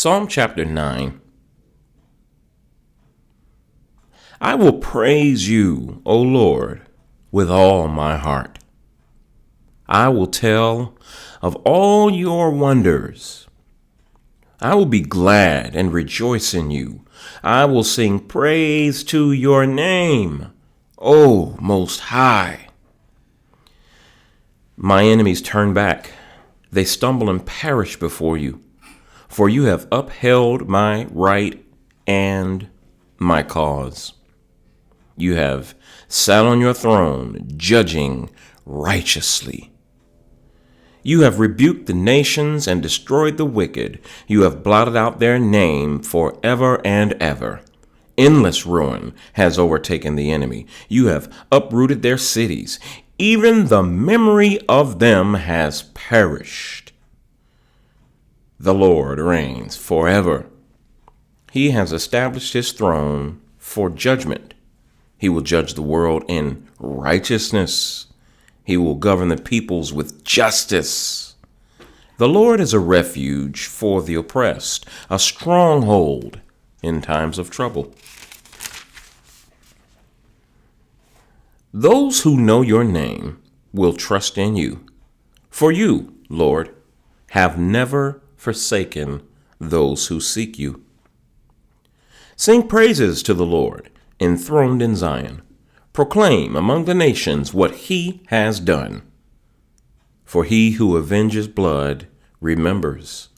Psalm chapter 9. I will praise you, O Lord, with all my heart. I will tell of all your wonders. I will be glad and rejoice in you. I will sing praise to your name, O Most High. My enemies turn back. They stumble and perish before you. For you have upheld my right and my cause. You have sat on your throne, judging righteously. You have rebuked the nations and destroyed the wicked. You have blotted out their name forever and ever. Endless ruin has overtaken the enemy. You have uprooted their cities. Even the memory of them has perished. The Lord reigns forever. He has established his throne for judgment. He will judge the world in righteousness. He will govern the peoples with justice. The Lord is a refuge for the oppressed, a stronghold in times of trouble. Those who know your name will trust in you. For you, Lord, have never forsaken those who seek you. Sing praises to the Lord, enthroned in Zion. Proclaim among the nations what he has done. For he who avenges blood remembers.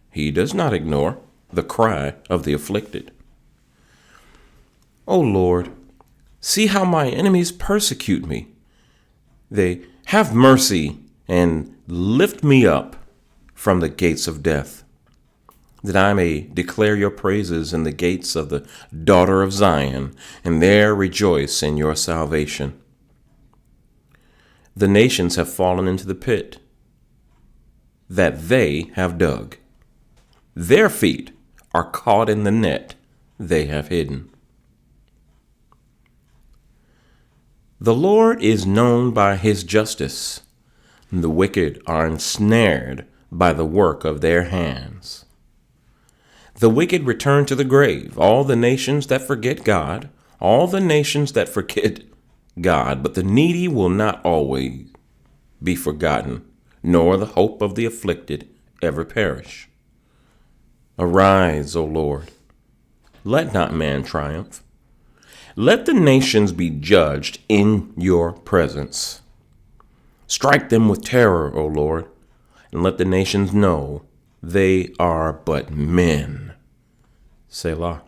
He does not ignore the cry of the afflicted. O Lord, see how my enemies persecute me. They have mercy and lift me up from the gates of death, that I may declare your praises in the gates of the daughter of Zion, and there rejoice in your salvation. The nations have fallen into the pit that they have dug. Their feet are caught in the net they have hidden. The Lord is known by his justice. The wicked are ensnared by the work of their hands. The wicked return to the grave, all the nations that forget God, all the nations that forget God, but the needy will not always be forgotten, nor the hope of the afflicted ever perish. Arise, O Lord, let not man triumph. Let the nations be judged in your presence. Strike them with terror, O Lord, and let the nations know they are but men. Selah.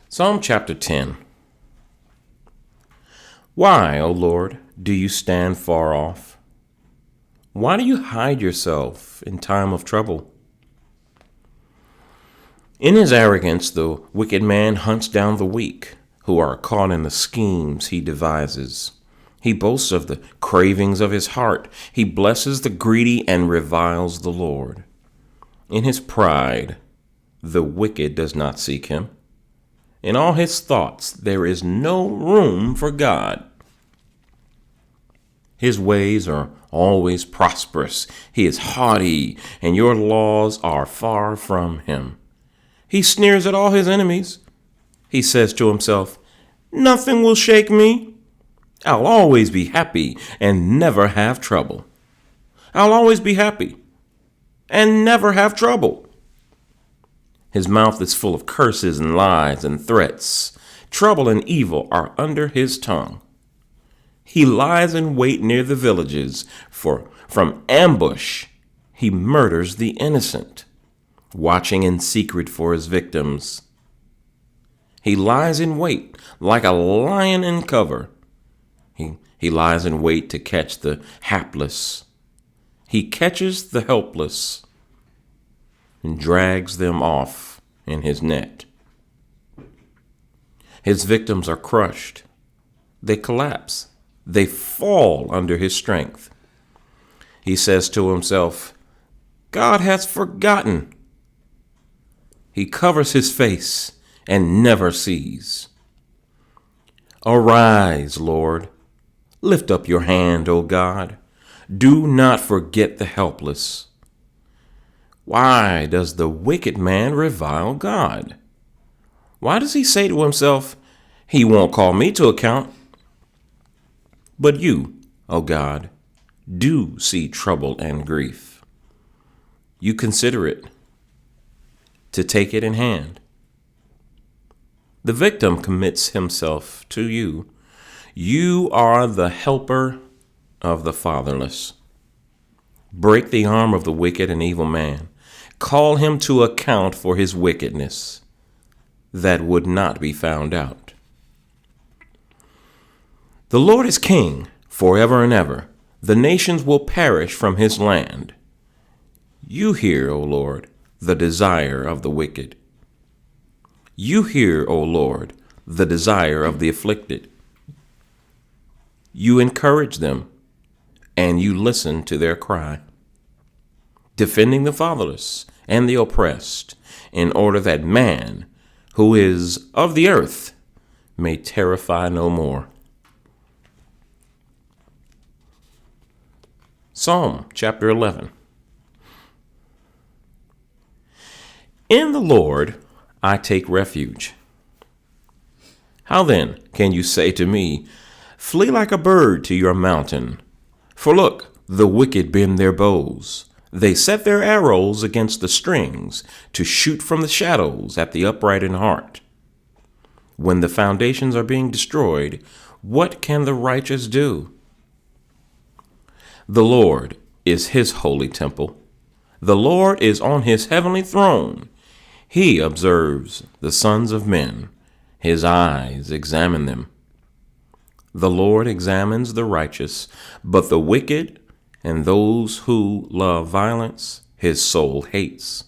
Psalm chapter 10. Why, O Lord, do you stand far off? Why do you hide yourself in time of trouble? In his arrogance, the wicked man hunts down the weak, who are caught in the schemes he devises. He boasts of the cravings of his heart. He blesses the greedy and reviles the Lord. In his pride, the wicked does not seek him. In all his thoughts, there is no room for God. His ways are always prosperous. He is haughty, and your laws are far from him. He sneers at all his enemies. He says to himself, "Nothing will shake me. I'll always be happy and never have trouble. I'll always be happy and never have trouble." His mouth is full of curses and lies and threats. Trouble and evil are under his tongue. He lies in wait near the villages, for from ambush he murders the innocent, watching in secret for his victims. He lies in wait like a lion in cover. He lies in wait to catch the hapless. He catches the helpless and drags them off in his net. His victims are crushed. They collapse. They fall under his strength. He says to himself, "God has forgotten." He covers his face and never sees. Arise, Lord. Lift up your hand, O God. Do not forget the helpless. Why does the wicked man revile God? Why does he say to himself, he won't call me to account? But you, O God, do see trouble and grief. You consider it to take it in hand. The victim commits himself to you. You are the helper of the fatherless. Break the arm of the wicked and evil man. Call him to account for his wickedness that would not be found out. The Lord is king forever and ever. The nations will perish from his land. You hear, O Lord, the desire of the wicked. You hear, O Lord, the desire of the afflicted. You encourage them, and you listen to their cry, defending the fatherless and the oppressed, in order that man, who is of the earth, may terrify no more. Psalm chapter 11. In the Lord I take refuge. How then can you say to me, flee like a bird to your mountain? For look, the wicked bend their bows. They set their arrows against the strings to shoot from the shadows at the upright in heart. When the foundations are being destroyed, what can the righteous do? The Lord is his holy temple. The Lord is on his heavenly throne. He observes the sons of men. His eyes examine them. The Lord examines the righteous, but the wicked and those who love violence, his soul hates.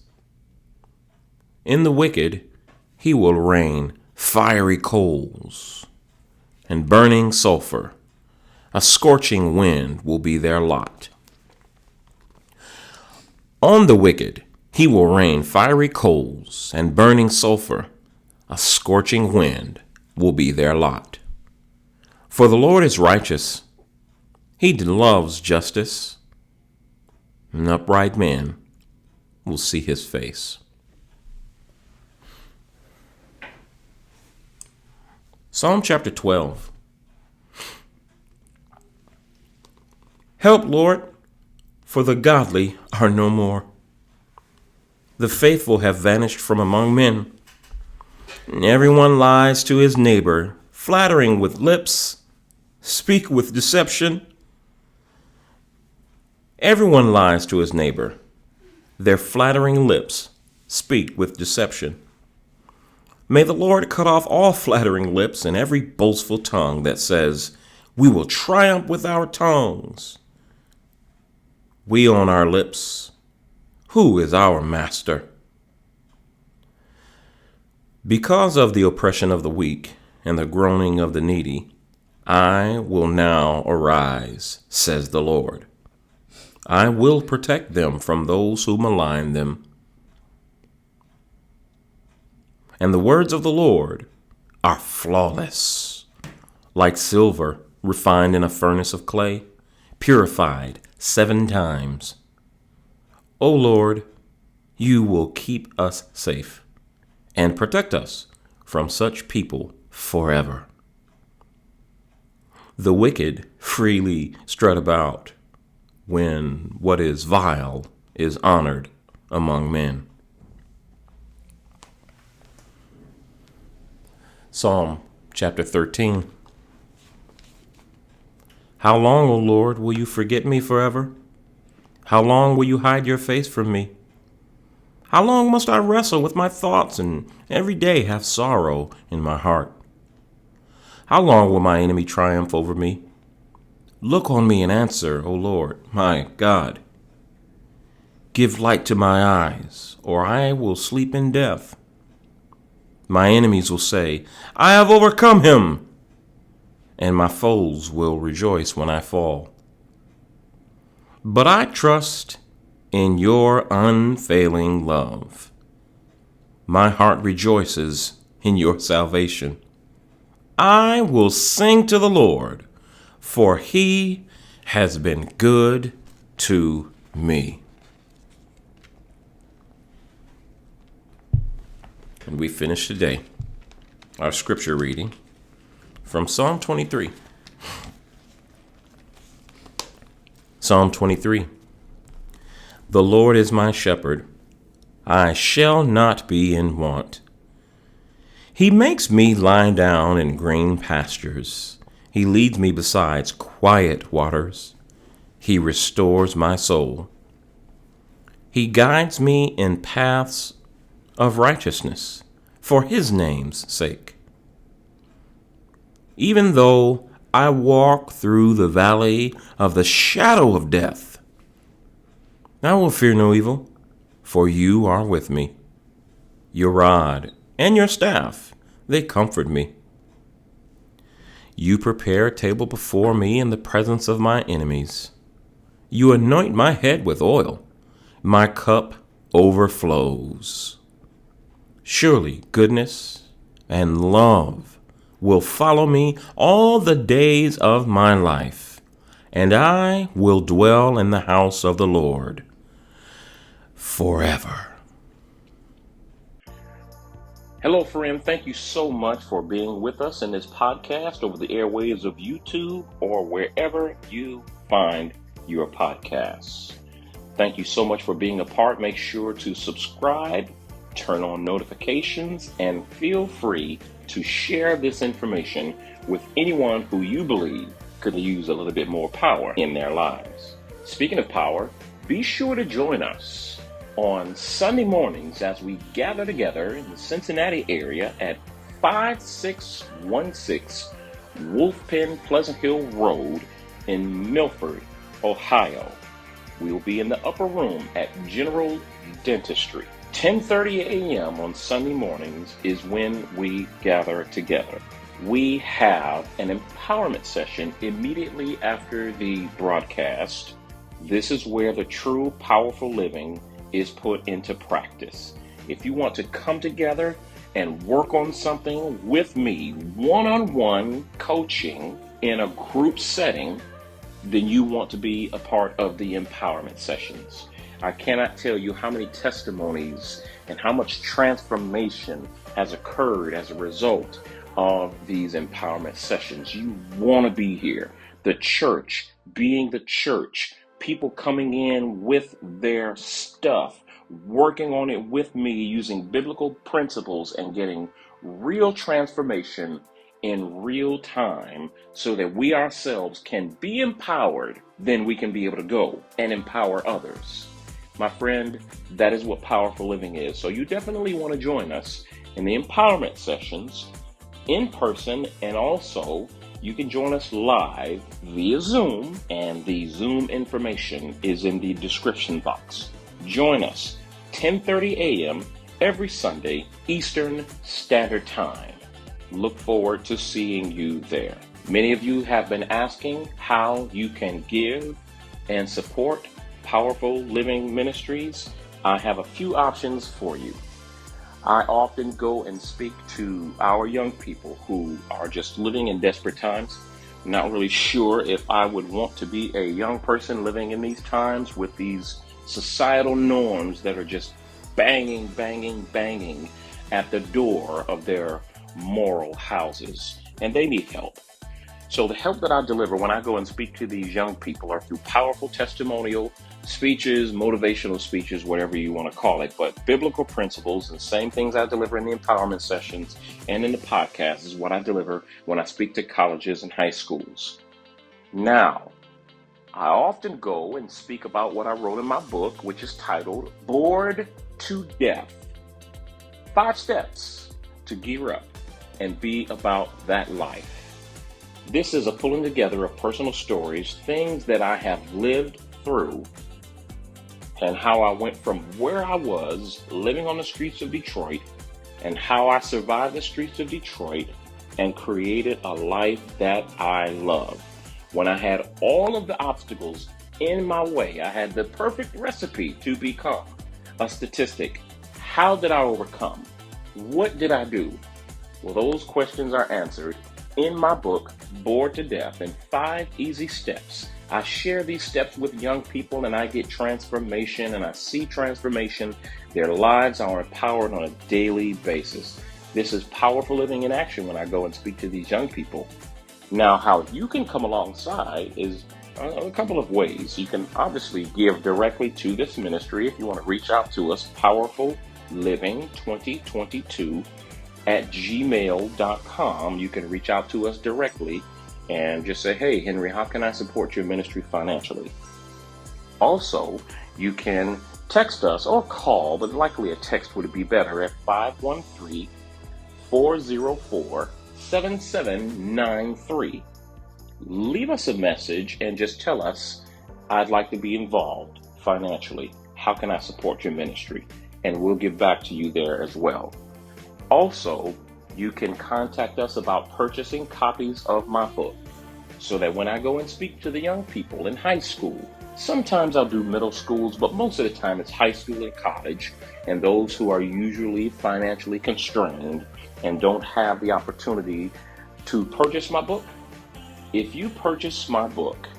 In the wicked, he will rain fiery coals and burning sulfur. A scorching wind will be their lot. On the wicked, he will rain fiery coals and burning sulfur. A scorching wind will be their lot. For the Lord is righteous. He loves justice. An upright man will see his face. Psalm chapter 12. Help, Lord, for the godly are no more. The faithful have vanished from among men. Everyone lies to his neighbor, flattering with lips, speak with deception. Everyone lies to his neighbor. Their flattering lips speak with deception. May the Lord cut off all flattering lips and every boastful tongue that says, we will triumph with our tongues. We on our lips. Who is our master? Because of the oppression of the weak and the groaning of the needy, I will now arise, says the Lord. I will protect them from those who malign them. And the words of the Lord are flawless, like silver refined in a furnace of clay, purified 7 times. O Lord, you will keep us safe and protect us from such people forever. The wicked freely strut about when what is vile is honored among men. Psalm chapter 13. How long, O Lord, will you forget me forever? How long will you hide your face from me? How long must I wrestle with my thoughts and every day have sorrow in my heart? How long will my enemy triumph over me? Look on me and answer, O Lord, my God. Give light to my eyes, or I will sleep in death. My enemies will say, I have overcome him, and my foes will rejoice when I fall. But I trust in your unfailing love. My heart rejoices in your salvation. I will sing to the Lord, for he has been good to me. And we finish today our scripture reading from Psalm 23. Psalm 23. The Lord is my shepherd. I shall not be in want. He makes me lie down in green pastures. He leads me beside quiet waters. He restores my soul. He guides me in paths of righteousness for his name's sake. Even though I walk through the valley of the shadow of death, I will fear no evil, for you are with me. Your rod and your staff, they comfort me. You prepare a table before me in the presence of my enemies. You anoint my head with oil. My cup overflows. Surely goodness and love will follow me all the days of my life, and I will dwell in the house of the Lord forever. Hello, friend. Thank you so much for being with us in this podcast over the airwaves of YouTube or wherever you find your podcasts. Thank you so much for being a part. Make sure to subscribe, turn on notifications, and feel free to share this information with anyone who you believe could use a little bit more power in their lives. Speaking of power, be sure to join us on Sunday mornings as we gather together in the Cincinnati area at 5616 Wolfpen Pleasant Hill Road in Milford, Ohio. We will be in the upper room at General Dentistry. 10:30 a.m. on Sunday mornings is when we gather together. We have an empowerment session immediately after the broadcast. This is where the true powerful living is put into practice. If you want to come together and work on something with me, one-on-one coaching in a group setting, then you want to be a part of the empowerment sessions. I cannot tell you how many testimonies and how much transformation has occurred as a result of these empowerment sessions. You want to be here. The church, being the church, people coming in with their stuff, working on it with me using biblical principles and getting real transformation in real time so that we ourselves can be empowered, then we can be able to go and empower others. My friend, that is what powerful living is. So you definitely want to join us in the empowerment sessions in person, and also you can join us live via Zoom, and the Zoom information is in the description box. Join us 10:30 a.m. every Sunday, Eastern Standard Time. Look forward to seeing you there. Many of you have been asking how you can give and support Powerful Living Ministries. I have a few options for you. I often go and speak to our young people who are just living in desperate times. I'm not really sure if I would want to be a young person living in these times with these societal norms that are just banging at the door of their moral houses, and they need help. So the help that I deliver when I go and speak to these young people are through powerful testimonial speeches, motivational speeches, whatever you want to call it, but biblical principles and same things I deliver in the empowerment sessions and in the podcast is what I deliver when I speak to colleges and high schools. Now, I often go and speak about what I wrote in my book, which is titled Bored to Death: 5 Steps to Gear Up and Be About That Life. This is a pulling together of personal stories, things that I have lived through, and how I went from where I was living on the streets of Detroit and how I survived the streets of Detroit and created a life that I love. When I had all of the obstacles in my way, I had the perfect recipe to become a statistic. How did I overcome? What did I do? Well, those questions are answered In my book, Bored to Death in 5 Easy Steps, I share these steps with young people and I get transformation and I see transformation. Their lives are empowered on a daily basis. This is powerful living in action when I go and speak to these young people. Now, how you can come alongside is a couple of ways. You can obviously give directly to this ministry if you want to reach out to us, powerfulliving2022@gmail.com. You can reach out to us directly and just say, hey, Henry, how can I support your ministry financially? Also, you can text us or call, but likely a text would be better, at 513-404-7793. Leave us a message and just tell us, I'd like to be involved financially. How can I support your ministry? And we'll give back to you there as well. Also, you can contact us about purchasing copies of my book so that when I go and speak to the young people in high school, sometimes I'll do middle schools, but most of the time it's high school and college, and those who are usually financially constrained and don't have the opportunity to purchase my book. If you purchase my book,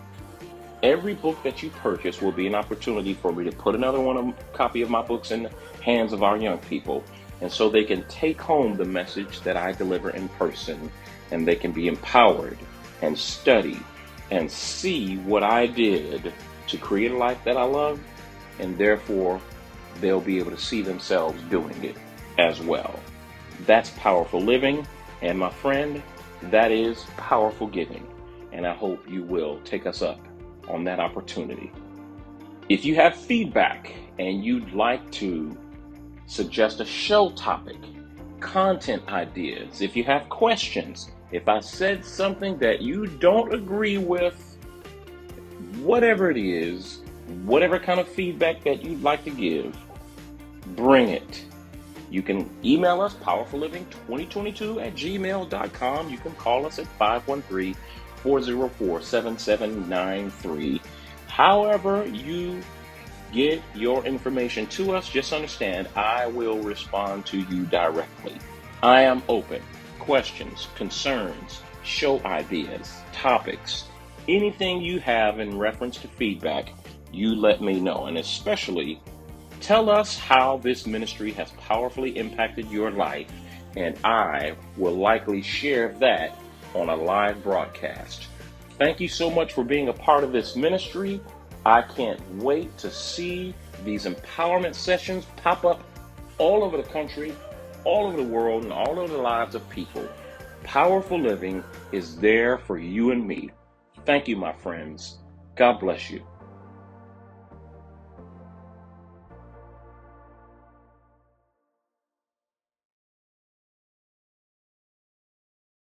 every book that you purchase will be an opportunity for me to put another copy of my books in the hands of our young people, and so they can take home the message that I deliver in person, and they can be empowered and study and see what I did to create a life that I love, and therefore they'll be able to see themselves doing it as well. That's powerful living, and my friend, that is powerful giving. And I hope you will take us up on that opportunity. If you have feedback and you'd like to suggest a show topic, content ideas, if you have questions, if I said something that you don't agree with, whatever it is, whatever kind of feedback that you'd like to give, bring it. You can email us, powerfulliving2022@gmail.com. You can call us at 513-404-7793. However you get your information to us, just understand I will respond to you directly. I am open. Questions, concerns, show ideas, topics, anything you have in reference to feedback, you let me know. And especially, tell us how this ministry has powerfully impacted your life, and I will likely share that on a live broadcast. Thank you so much for being a part of this ministry. I can't wait to see these empowerment sessions pop up all over the country, all over the world, and all over the lives of people. Powerful living is there for you and me. Thank you, my friends. God bless you.